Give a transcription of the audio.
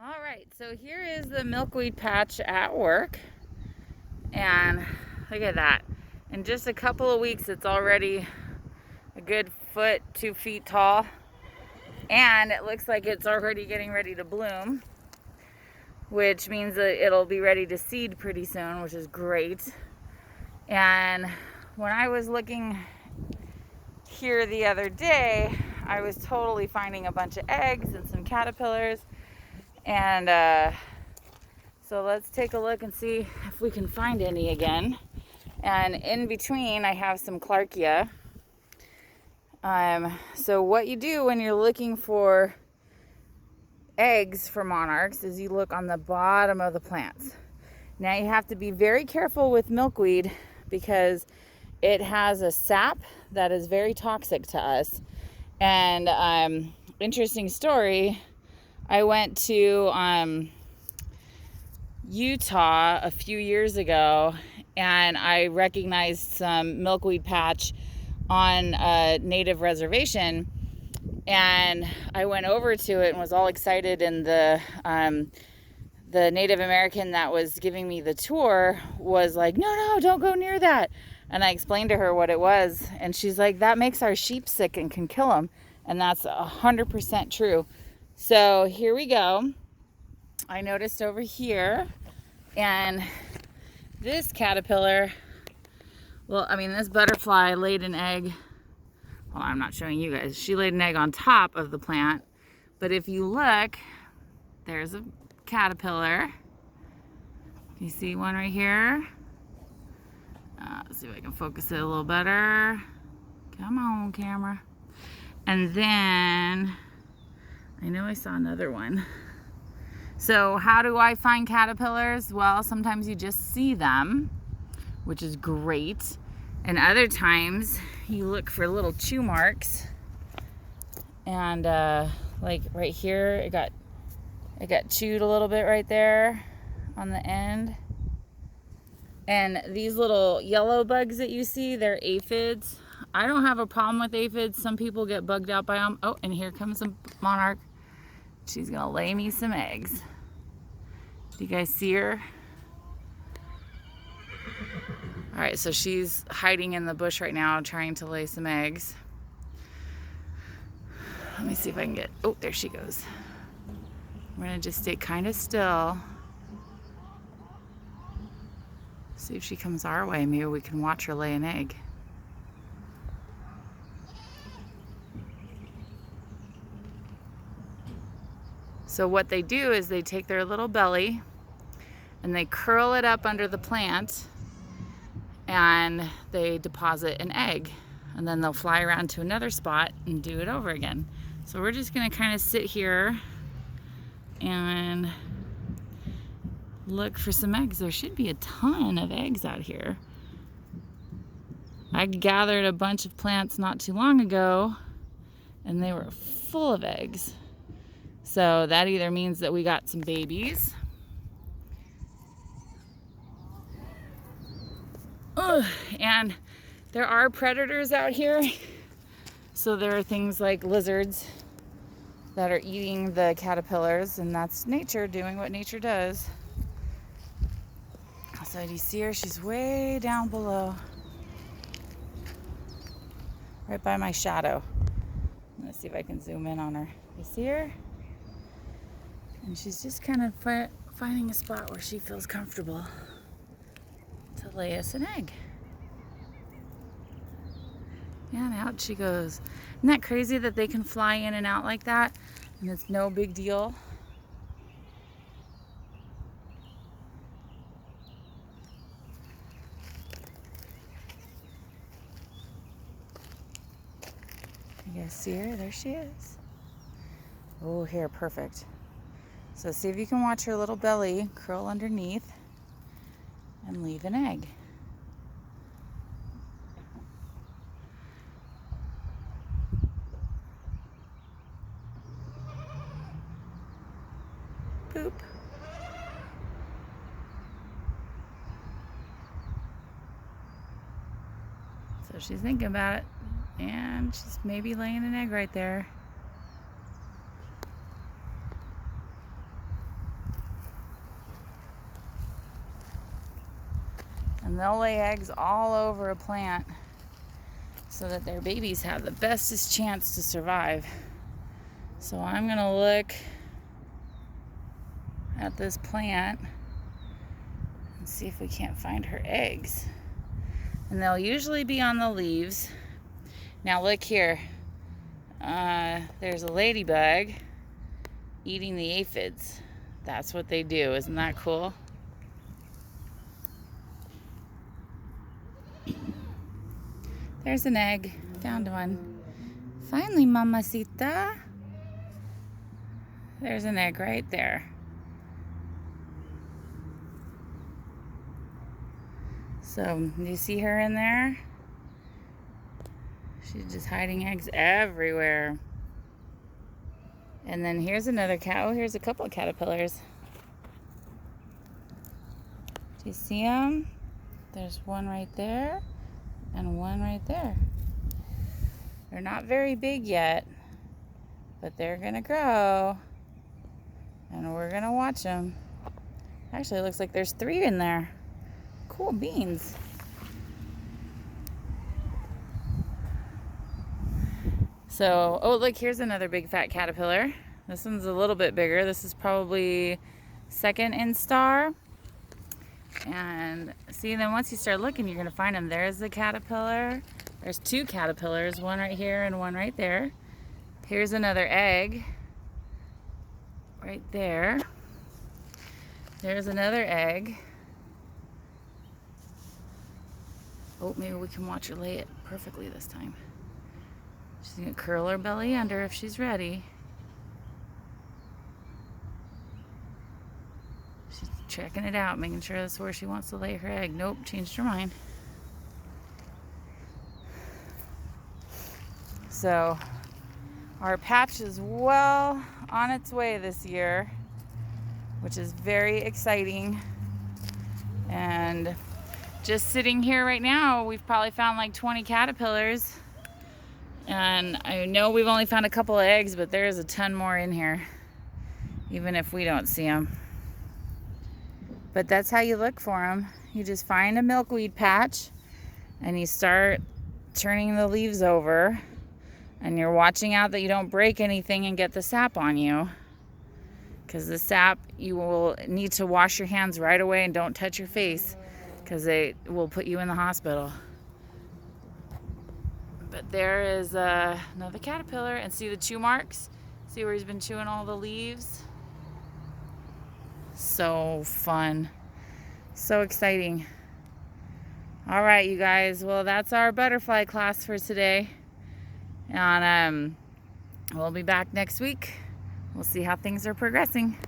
All right, so here is the milkweed patch at work, and look at that. In just a couple of weeks, it's already a good foot, 2 feet tall, and it looks like it's already getting ready to bloom, which means that it'll be ready to seed pretty soon, which is great. And when I was looking here the other day, I was totally finding a bunch of eggs and some caterpillars. And so let's take a look and see if we can find any again. And in between, I have some Clarkia. So what you do when you're looking for eggs for monarchs is you look on the bottom of the plants. Now you have to be very careful with milkweed because it has a sap that is very toxic to us. And interesting story, I went to Utah a few years ago, and I recognized some milkweed patch on a native reservation, and I went over to it and was all excited, and the Native American that was giving me the tour was like, no, don't go near that. And I explained to her what it was, and she's like, that makes our sheep sick and can kill them. And that's 100% true. So here we go. I noticed over here, and this caterpillar, this butterfly laid an egg. Well, I'm not showing you guys. She laid an egg on top of the plant. But if you look, there's a caterpillar. You see one right here? Let's see if I can focus it a little better. Come on, camera. And then, I know I saw another one. So how do I find caterpillars? Well, sometimes you just see them, which is great. And other times you look for little chew marks. And like right here, it got chewed a little bit right there on the end. And these little yellow bugs that you see, they're aphids. I don't have a problem with aphids. Some people get bugged out by them. Oh, and here comes a monarch. She's gonna lay me some eggs. Do you guys see her? All right, so she's hiding in the bush right now, trying to lay some eggs. Let me see if I can get, oh, there she goes. I'm gonna just stay kind of still. See if she comes our way. Maybe we can watch her lay an egg. So what they do is they take their little belly and they curl it up under the plant and they deposit an egg, and then they'll fly around to another spot and do it over again. So we're just gonna kind of sit here and look for some eggs. There should be a ton of eggs out here. I gathered a bunch of plants not too long ago and they were full of eggs. So that either means that we got some babies. And there are predators out here. So there are things like lizards that are eating the caterpillars, and that's nature doing what nature does. So do you see her? She's way down below, right by my shadow. Let's see if I can zoom in on her. You see her? And she's just kind of finding a spot where she feels comfortable to lay us an egg. Yeah, and out she goes. Isn't that crazy that they can fly in and out like that and it's no big deal? You guys see her? There she is. Oh, here, perfect. So see if you can watch her little belly curl underneath and leave an egg. Poop. So she's thinking about it, and she's maybe laying an egg right there. And they'll lay eggs all over a plant so that their babies have the bestest chance to survive. So I'm gonna look at this plant and see if we can't find her eggs. And they'll usually be on the leaves. Now look here. There's a ladybug eating the aphids. That's what they do. Isn't that cool? There's an egg. Found one. Finally, mamacita. There's an egg right there. So, do you see her in there? She's just hiding eggs everywhere. And then here's another cat. Oh, here's a couple of caterpillars. Do you see them? There's one right there and one right there. They're not very big yet, but they're gonna grow and we're gonna watch them. Actually, it looks like there's 3 in there. Cool beans. So, oh look, here's another big fat caterpillar. This one's a little bit bigger. This is probably second instar. And see, then once you start looking, you're gonna find them. There's the caterpillar. There's 2 caterpillars, one right here and one right there. Here's another egg right there. There's another egg. Oh, maybe we can watch her lay it perfectly this time. She's gonna curl her belly under if she's ready. She's checking it out, making sure that's where she wants to lay her egg. Nope, changed her mind. So, our patch is well on its way this year, which is very exciting. And just sitting here right now, we've probably found like 20 caterpillars. And I know we've only found a couple of eggs, but there's a ton more in here, even if we don't see them. But that's how you look for them. You just find a milkweed patch and you start turning the leaves over, and you're watching out that you don't break anything and get the sap on you. Because the sap, you will need to wash your hands right away and don't touch your face, because it will put you in the hospital. But there is another caterpillar, and see the chew marks? See where he's been chewing all the leaves? So fun. So exciting. All right, you guys. Well, that's our butterfly class for today. And we'll be back next week. We'll see how things are progressing.